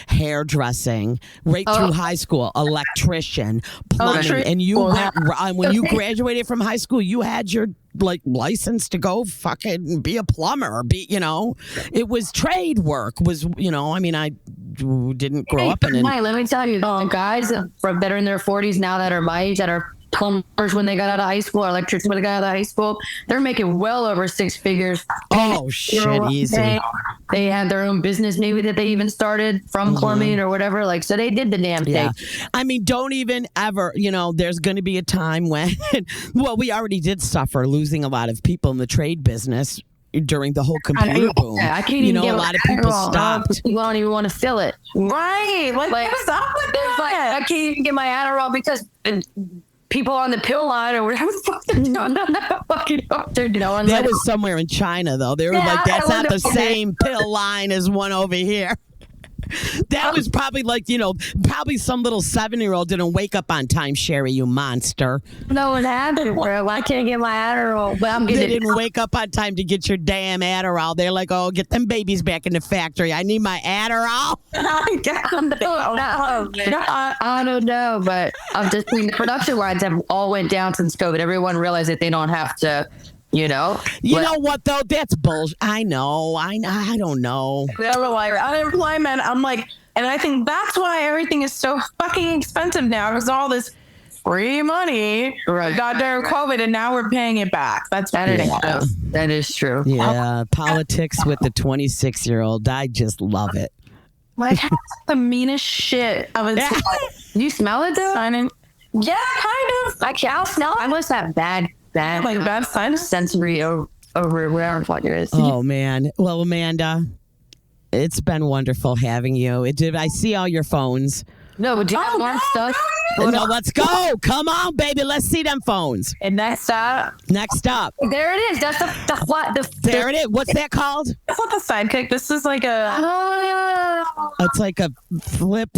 hairdressing, right through high school, electrician, plumbing, and you went, when you graduated from high school, you had your like license to go fucking be a plumber, it was trade work, I mean, I didn't grow up in it. Let me tell you, guys that are in their 40s now that are my age, that are plumbers when they got out of high school, or electricians when they got out of high school, they're making well over 6 figures. Oh shit, easy. They had their own business maybe that they even started from plumbing or whatever, like, so they did the damn thing. I mean, don't even ever, there's going to be a time when well, we already did suffer losing a lot of people in the trade business during the whole computer boom. I can't even get a lot of people stopped. You don't even want to fill it. Right. Like what's up with that? Like, I can't even get my Adderall because people on the pill line or whatever the fuck they're doing. They're doing. That was somewhere in China, though. They were like, that's not the same pill line as one over here. That was probably like, probably some little 7-year-old didn't wake up on time, Sherry, you monster. No, what happened? Well, I can't get my Adderall, but I'm getting They didn't wake up on time to get your damn Adderall. They're like, oh, get them babies back in the factory. I need my Adderall. I don't know, but I'm just seeing the production lines have all went down since COVID. Everyone realized that they don't have to, You know what though? That's bullshit. I know. I don't know. Unemployment. I'm like, and I think that's why everything is so fucking expensive now, because all this free money got during COVID, and now we're paying it back. That is true. Yeah, politics with the 26-year-old. I just love it. Like, that's the meanest shit of its life. You smell it though? Yeah, kind of. Like, I'll smell it. I must have bad sinus sensory over whatever fuck it is. Oh man. Well, Amanda, it's been wonderful having you. I see all your phones. No, but do you have more stuff? No, let's go. Come on, baby. Let's see them phones. And next up. There it is. That's there it is. What's that called? It's not the sidekick. This is like It's like a flip.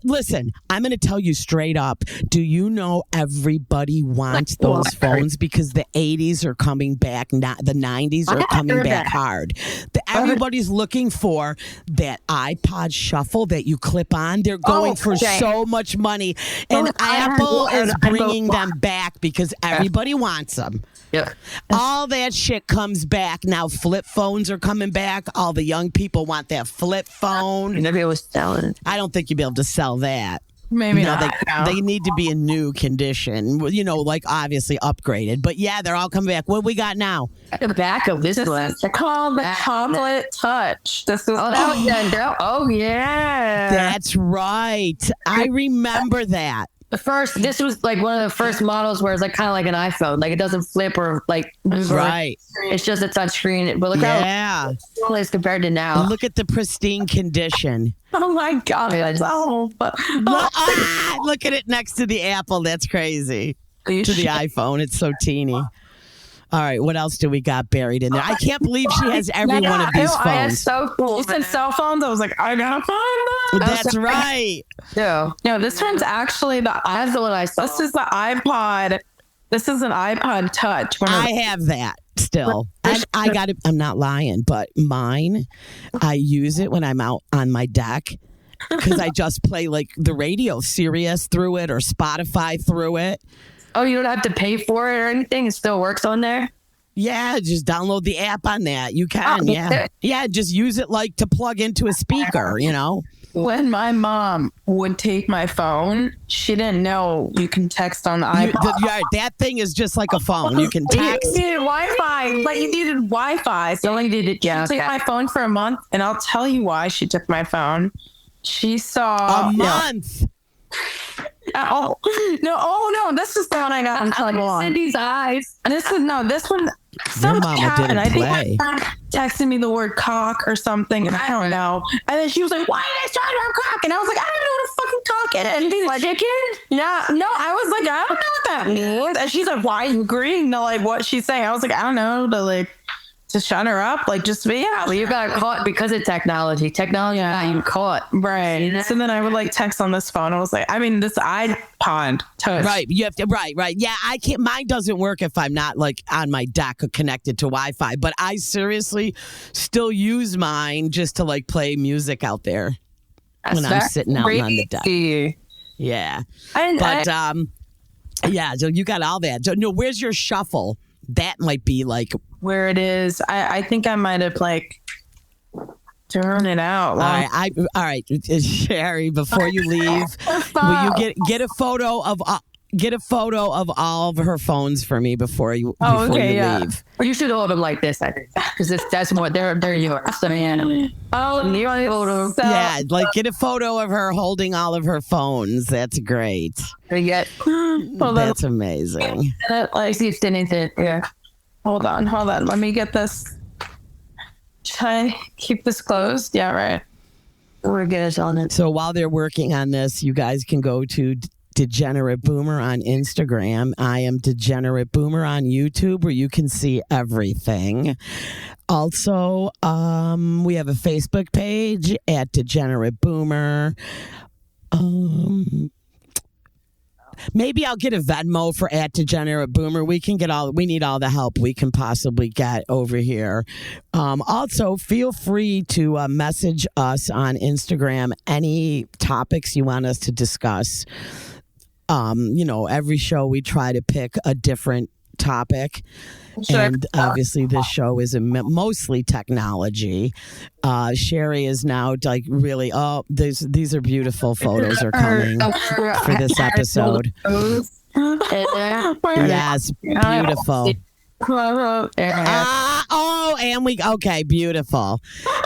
Listen, I'm going to tell you straight up. Do you know everybody wants those phones because the 80s are coming back, not the 90s are coming back hard. Everybody's looking for that iPod shuffle that you clip on. They're going for so much money. And Apple is bringing them back because everybody wants them. Yeah. All that shit comes back. Now flip phones are coming back. All the young people want that flip phone. You never be able to sell it. I don't think you'll be able to sell that. Maybe not. They need to be in new condition, like obviously upgraded. But yeah, they're all coming back. What we got now? The back of this one. They're called the Tablet Touch. This is oh yeah. That's right. I remember that. This was like one of the first models where it's like kind of like an iPhone, like it doesn't flip or like move. Right. It's just a touch screen. But look how it is compared to now. Look at the pristine condition. Oh my God. Look at it next to the Apple. That's crazy. To the iPhone. It's so teeny. All right, what else do we got buried in there? I can't believe she has every one of these phones. It's so cool. You said cell phones? I was like, I gotta find that. That's right. No, this one's actually I have the one I saw. This is the iPod. This is an iPod Touch. I have that still. And I'm not lying, but mine, I use it when I'm out on my deck because I just play like the radio, Sirius through it or Spotify through it. Oh, you don't have to pay for it or anything? It still works on there? Yeah, just download the app on that. You can, Yeah, just use it like to plug into a speaker, When my mom would take my phone, she didn't know you can text on the iPod. That thing is just like a phone. You can text. You needed Wi-Fi. But you needed Wi-Fi. So only did it. Yeah, she took my phone for a month, and I'll tell you why she took my phone. She saw a month. No, this is the one I got. I'm telling you, Cindy's eyes. And this one. Some cat, and I think my friend texted me the word cock or something, and I don't know. And then she was like, "Why did I start about cock?" And I was like, "I don't know what a fucking cock is." And chicken? Yeah, no, I was like, "I don't know what that means." And she's like, "Why are you agreeing to like what she's saying?" I was like, "I don't know, to shut her up, Well, you got caught because of technology. Technology got you caught, right? So then I would text on this phone. I was like, this iPod Touch, right? You have to, right? Yeah, I can't. Mine doesn't work if I'm not on my deck or connected to Wi-Fi. But I seriously still use mine just to play music out there when I'm sitting out on the deck. Yeah, yeah. So you got all that. So, no, where's your shuffle? That might be where it is. I think I might have turn it out. All right, Sherry. Before you leave, will you get a photo of all of her phones for me before you leave? Or you should hold them like this, I think, because that's more. They're yours. Oh, you're on the photo. Yeah, get a photo of her holding all of her phones. That's great. That's amazing. See if anything. Yeah. Hold on. Let me get this. Should I keep this closed? Yeah, right. We're good on it. So while they're working on this, you guys can go to Degenerate Boomer on Instagram. I am Degenerate Boomer on YouTube, where you can see everything. Also, we have a Facebook page at Degenerate Boomer. Maybe I'll get a Venmo for at Degenerate Boomer. We need all the help we can possibly get over here. Also, feel free to message us on Instagram any topics you want us to discuss. Every show we try to pick a different topic. Sure. And obviously this show is mostly technology. Sherry is now like really, these are beautiful photos are coming for this episode. Yes, beautiful. Okay, beautiful.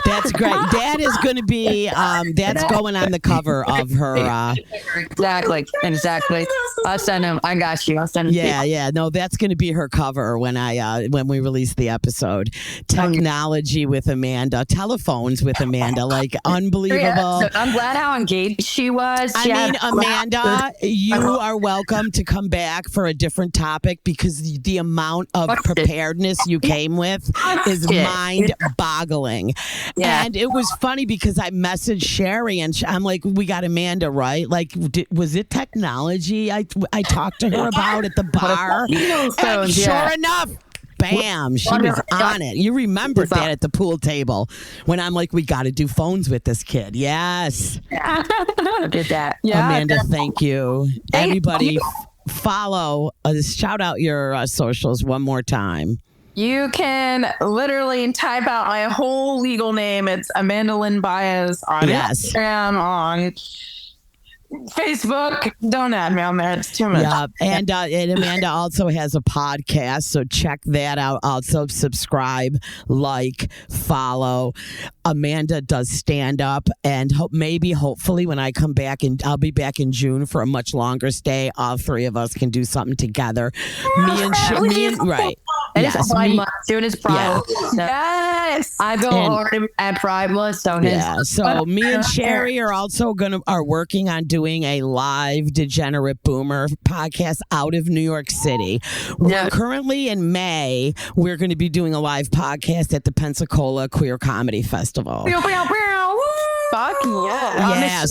That's great. That is going to be, that's going on the cover of her. Exactly. I'll send him. I got you. I'll send him. Yeah. No, that's going to be her cover when we release the episode. Technology with Amanda, telephones with Amanda, like unbelievable. Yeah, so I'm glad how engaged she was. Amanda, you are welcome to come back for a different topic, because the amount of preparedness you came with is mind-boggling. Yeah. And it was funny because I messaged Sherry and I'm like, we got Amanda, right? Like, was it technology I talked to her about at the bar? And sure enough, bam, she was on it. You remembered that at the pool table when I'm like, we got to do phones with this kid. Yes. Did that. Yeah, Amanda, thank you. Everybody follow, shout out your socials one more time. You can literally type out my whole legal name. It's Amanda Baez on Instagram, on Facebook. Don't add me on there. It's too much. Yeah, and Amanda also has a podcast, so check that out. Also, subscribe, like, follow. Amanda does stand up, and hopefully, when I come back, and I'll be back in June for a much longer stay, all three of us can do something together. Right. And it's Pride Month. Soon as Pride. Yes. I go hard at Pride Month. So so me and Sherry are also are working on doing a live Degenerate Boomer podcast out of New York City. We're currently in May. We're going to be doing a live podcast at the Pensacola Queer Comedy Festival. Fuck yeah.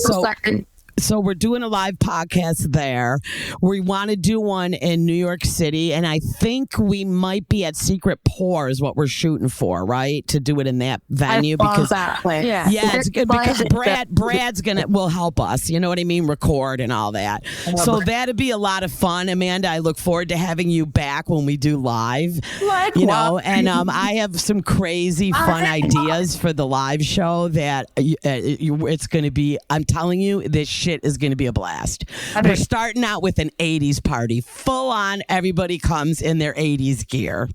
So we're doing a live podcast there. We want to do one in New York City, and I think we might be at Secret Pour is what we're shooting for, right? To do it in that venue, it's good because Brad's will help us. You know what I mean? Record and all that. So that'd be a lot of fun, Amanda. I look forward to having you back when we do live. And I have some crazy fun ideas for the live show that it's going to be. I'm telling you, this shit is going to be a blast. We're starting out with an 80s party. Full on, everybody comes in their 80s gear.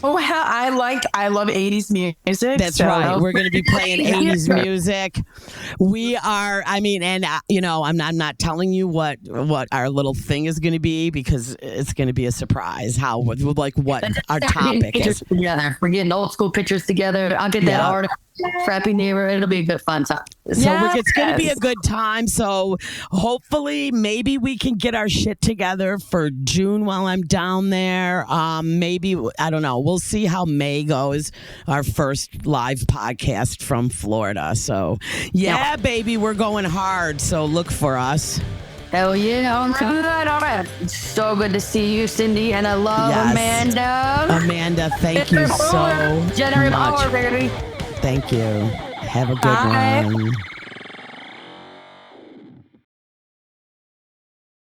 Oh, hell, I love 80s music. That's right. We're going to be playing 80s music. We are, I'm not telling you what our little thing is going to be, because it's going to be a surprise what our topic is. Together. We're getting old school pictures together. I'll get that article. Crappy neighbor. It'll be a good fun time. It's going to be a good time. So hopefully, maybe we can get our shit together for June while I'm down there. Maybe, I don't know. We'll see how May goes. Our first live podcast from Florida. So baby, we're going hard. So look for us. Hell yeah. All right. So good to see you, Cindy. And I love Amanda. Amanda, thank you so Generate much. power, baby. Thank you. Have a good one.